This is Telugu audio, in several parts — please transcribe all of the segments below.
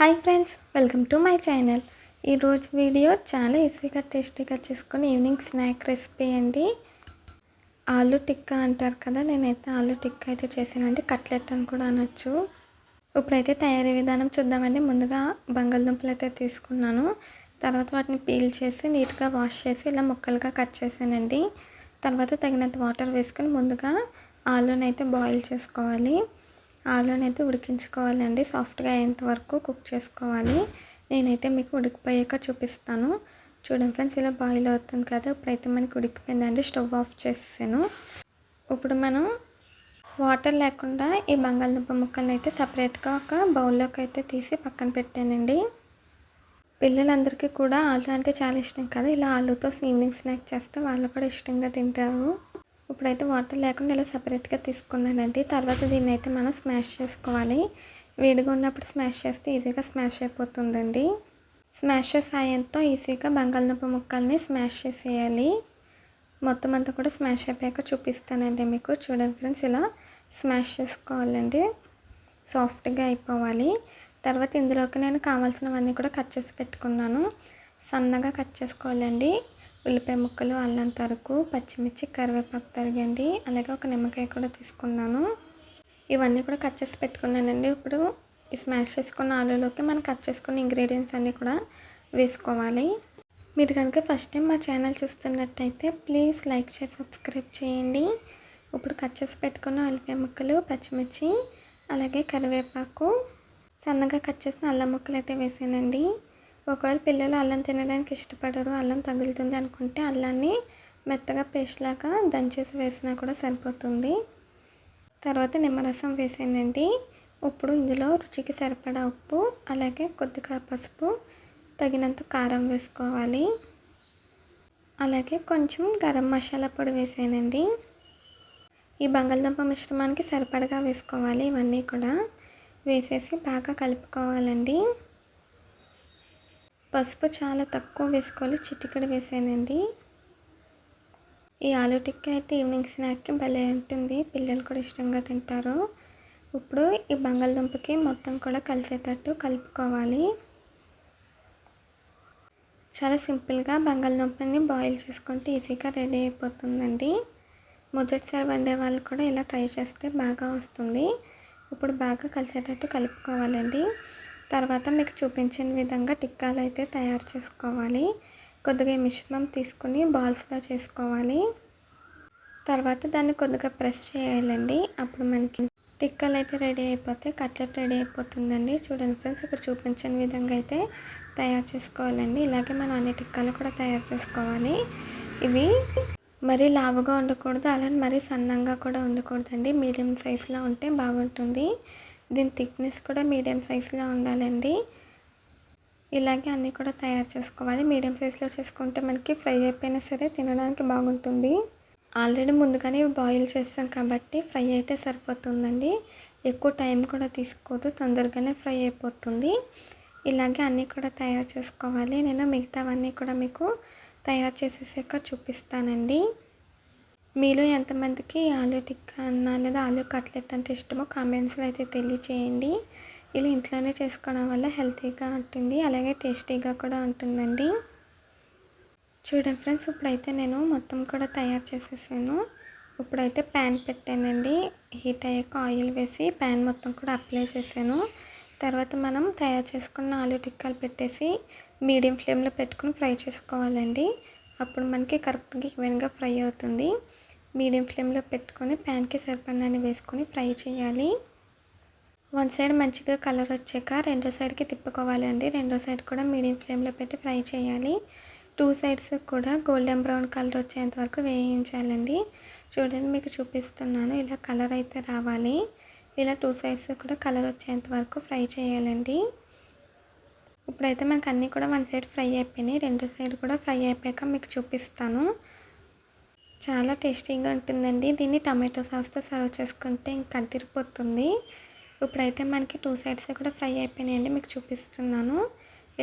Hi friends, welcome to my channel. ఈరోజు వీడియో చాలా ఈజీగా టేస్టీగా చేసుకుని ఈవినింగ్ స్నాక్ రెసిపీ అండి. ఆలు టిక్కా అంటారు కదా, నేనైతే ఆలు టిక్కా అయితే చేశానండి. కట్లెట్ అని కూడా అనొచ్చు. ఇప్పుడైతే తయారీ విధానం చూద్దామండి. ముందుగా బంగాళదుంపలు అయితే తీసుకున్నాను. తర్వాత వాటిని పీల్ చేసి నీట్గా వాష్ చేసి ఇలా ముక్కలుగా కట్ చేశానండి. తర్వాత తగినంత వాటర్ వేసుకొని ముందుగా ఆలూని అయితే బాయిల్ చేసుకోవాలి. ఆలూని అయితే ఉడికించుకోవాలండి. సాఫ్ట్గా అయ్యేంత వరకు కుక్ చేసుకోవాలి. నేనైతే మీకు ఉడికిపోయాక చూపిస్తాను. చూడండి ఫ్రెండ్స్, ఇలా బాయిల్ అవుతుంది కదా. ఇప్పుడైతే మనకి ఉడికిపోయిందండి. స్టవ్ ఆఫ్ చేసాను. ఇప్పుడు మనం వాటర్ లేకుండా ఈ బంగాళదుంప ముక్కల్ని అయితే సపరేట్గా ఒక బౌల్లోకి అయితే తీసి పక్కన పెట్టానండి. పిల్లలందరికీ కూడా ఆలు అంటే చాలా ఇష్టం కదా. ఇలా ఆలుతో ఈవినింగ్ స్నాక్ చేస్తే వాళ్ళు కూడా ఇష్టంగా తింటారు. ఇప్పుడైతే వాటర్ లేకుండా ఇలా సపరేట్గా తీసుకున్నానండి. తర్వాత దీన్ని అయితే మనం స్మాష్ చేసుకోవాలి. వేడిగా ఉన్నప్పుడు స్మాష్ చేస్తే ఈజీగా స్మాష్ అయిపోతుందండి. స్మాషర్ సాయంతో ఈజీగా బంగాళదుంప ముక్కల్ని స్మాష్ చేసేయాలి. మొత్తం అంతా కూడా స్మాష్ అయిపోయాక చూపిస్తానండి మీకు. చూడండి ఫ్రెండ్స్, ఇలా స్మాష్ చేసుకోవాలండి. సాఫ్ట్గా అయిపోవాలి. తర్వాత ఇందులోకి నేను కావాల్సినవన్నీ కూడా కట్ చేసి పెట్టుకున్నాను. సన్నగా కట్ చేసుకోవాలండి. ఉల్లిపాయ ముక్కలు, అల్లం తరుగు, పచ్చిమిర్చి, కరివేపాకు తరిగండి. అలాగే ఒక నిమ్మకాయ కూడా తీసుకున్నాను. ఇవన్నీ కూడా కట్ చేసి పెట్టుకున్నానండి. ఇప్పుడు ఈ స్మాష్ చేసుకున్న ఆలులోకి మనం కట్ చేసుకున్న ఇంగ్రీడియంట్స్ అన్నీ కూడా వేసుకోవాలి. మీరు కనుక ఫస్ట్ టైం మా ఛానల్ చూస్తున్నట్టయితే ప్లీజ్ లైక్ చేసి సబ్స్క్రైబ్ చేయండి. ఇప్పుడు కట్ చేసి పెట్టుకున్న ఉల్లిపాయ ముక్కలు, పచ్చిమిర్చి, అలాగే కరివేపాకు, సన్నగా కట్ చేసిన అల్లం ముక్కలు అయితే వేసానండి. ఒకవేళ పిల్లలు అల్లం తినడానికి ఇష్టపడరు, అల్లం తగులుతుంది అనుకుంటే అల్లాన్ని మెత్తగా పేస్ట్ లాగా దంచేసి వేసినా కూడా సరిపోతుంది. తర్వాత నిమ్మరసం వేసానండి. ఇప్పుడు ఇందులో రుచికి సరిపడా ఉప్పు, అలాగే కొద్దిగా పసుపు, తగినంత కారం వేసుకోవాలి. అలాగే కొంచెం గరం మసాలా పొడి వేసానండి. ఈ బంగాళదుంప మిశ్రమానికి సరిపడగా వేసుకోవాలి. ఇవన్నీ కూడా వేసేసి బాగా కలుపుకోవాలండి. పసుపు చాలా తక్కువ వేసుకోవాలి, చిటికెడు వేసానండి. ఈ ఆలు టిక్కా అయితే ఈవినింగ్ స్నాక్కి భలే ఉంటుంది. పిల్లలు కూడా ఇష్టంగా తింటారు. ఇప్పుడు ఈ బంగాళదుంపకి మొత్తం కూడా కలిసేటట్టు కలుపుకోవాలి. చాలా సింపుల్గా బంగాళదుంపని బాయిల్ చేసుకుంటే ఈజీగా రెడీ అయిపోతుందండి. మొదటిసారి వండే వాళ్ళు కూడా ఇలా ట్రై చేస్తే బాగా వస్తుంది. ఇప్పుడు బాగా కలిసేటట్టు కలుపుకోవాలండి. తర్వాత మీకు చూపించిన విధంగా టిక్కాలు అయితే తయారు చేసుకోవాలి. కొద్దిగా ఈ మిశ్రమం తీసుకుని బాల్స్లా చేసుకోవాలి. తర్వాత దాన్ని కొద్దిగా ప్రెస్ చేయాలండి. అప్పుడు మనకి టిక్కాలు అయితే రెడీ అయిపోతాయి. కట్లెట్ రెడీ అయిపోతుందండి. చూడండి ఫ్రెండ్స్, ఇక్కడ చూపించిన విధంగా అయితే తయారు చేసుకోవాలండి. ఇలాగే మనం అన్ని టిక్కాలు కూడా తయారు చేసుకోవాలి. ఇవి మరీ లావుగా ఉండకూడదు, అలానే మరీ సన్నంగా కూడా ఉండకూడదండి. మీడియం సైజులో ఉంటే బాగుంటుంది. దీని థిక్నెస్ కూడా మీడియం సైజులో ఉండాలండి. ఇలాగే అన్నీ కూడా తయారు చేసుకోవాలి. మీడియం సైజులో చేసుకుంటే మనకి ఫ్రై అయిపోయినా సరే తినడానికి బాగుంటుంది. ఆల్రెడీ ముందుగానే బాయిల్ చేస్తాం కాబట్టి ఫ్రై అయితే సరిపోతుందండి. ఎక్కువ టైం కూడా తీసుకోదు, తొందరగానే ఫ్రై అయిపోతుంది. ఇలాగే అన్నీ కూడా తయారు చేసుకోవాలి. నేను మిగతావన్నీ కూడా మీకు తయారు చేసేసాక చూపిస్తానండి. మీలో ఎంతమందికి ఆలు టిక్కా అన్నా లేదా ఆలు కట్లెట్ అంటే ఇష్టమో కామెంట్స్లో అయితే తెలియచేయండి. ఇలా ఇంట్లోనే చేసుకోవడం వల్ల హెల్తీగా ఉంటుంది, అలాగే టేస్టీగా కూడా ఉంటుందండి. చూడండి ఫ్రెండ్స్, ఇప్పుడైతే నేను మొత్తం కూడా తయారు చేసేసాను. ఇప్పుడైతే ప్యాన్ పెట్టానండి. హీట్ అయ్యాక ఆయిల్ వేసి ప్యాన్ మొత్తం కూడా అప్లై చేశాను. తర్వాత మనం తయారు చేసుకున్న ఆలు టిక్కాలు పెట్టేసి మీడియం ఫ్లేమ్లో పెట్టుకుని ఫ్రై చేసుకోవాలండి. అప్పుడు మనకి కరెక్ట్గా ఈవెన్గా ఫ్రై అవుతుంది. మీడియం ఫ్లేమ్లో పెట్టుకొని ప్యాన్కి సరిపడినన్ని వేసుకొని ఫ్రై చేయాలి. వన్ సైడ్ మంచిగా కలర్ వచ్చాక రెండో సైడ్కి తిప్పుకోవాలండి. రెండో సైడ్ కూడా మీడియం ఫ్లేమ్లో పెట్టి ఫ్రై చేయాలి. టూ సైడ్స్ కూడా గోల్డెన్ బ్రౌన్ కలర్ వచ్చేంత వరకు వేయించాలండి. చూడండి, మీకు చూపిస్తున్నాను. ఇలా కలర్ అయితే రావాలి. ఇలా టూ సైడ్స్ కూడా కలర్ వచ్చేంత వరకు ఫ్రై చేయాలండి. ఇప్పుడైతే మనకు అన్నీ కూడా వన్ సైడ్ ఫ్రై అయిపోయినాయి. రెండో సైడ్ కూడా ఫ్రై అయిపోయాక మీకు చూపిస్తాను. చాలా టేస్టీగా ఉంటుందండి. దీన్ని టమాటో సాస్తో సర్వ్ చేసుకుంటే ఇంకా అదిరిపోతుంది. ఇప్పుడైతే మనకి టూ సైడ్స్ కూడా ఫ్రై అయిపోయినాయండి. మీకు చూపిస్తున్నాను.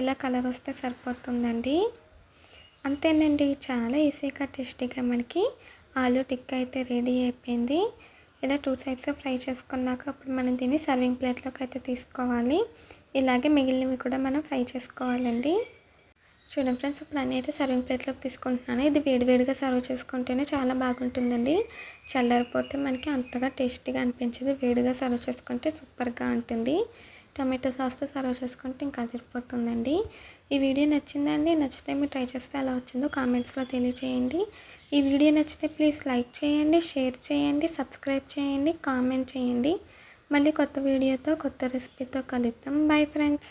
ఇలా కలర్ వస్తే సరిపోతుందండి. అంతేనండి, చాలా ఈజీగా టేస్టీగా మనకి ఆలు టిక్కా అయితే రెడీ అయిపోయింది. ఇలా టూ సైడ్స్ ఫ్రై చేసుకున్నాక అప్పుడు మనం దీన్ని సర్వింగ్ ప్లేట్లోకి అయితే తీసుకోవాలి. ఇలాగే మిగిలినవి కూడా మనం ఫ్రై చేసుకోవాలండి. చూడండి ఫ్రెండ్స్, ఇప్పుడు అన్నీ అయితే సర్వింగ్ ప్లేట్లోకి తీసుకుంటున్నాను. ఇది వేడివేడిగా సర్వ్ చేసుకుంటేనే చాలా బాగుంటుందండి. చల్లారిపోతే మనకి అంతగా టేస్టీగా అనిపించదు. వేడిగా సర్వ్ చేసుకుంటే సూపర్గా ఉంటుంది. టమాటో సాస్తో సర్వ్ చేసుకుంటే ఇంకా అదిరిపోతుందండి. ఈ వీడియో నచ్చిందండి. నచ్చితే మీరు ట్రై చేస్తే ఎలా వచ్చిందో కామెంట్స్లో తెలియచేయండి. ఈ వీడియో నచ్చితే ప్లీజ్ లైక్ చేయండి, షేర్ చేయండి, సబ్స్క్రైబ్ చేయండి, కామెంట్ చేయండి. మళ్ళీ కొత్త వీడియోతో కొత్త రెసిపీతో కలుద్దాం. Bye friends.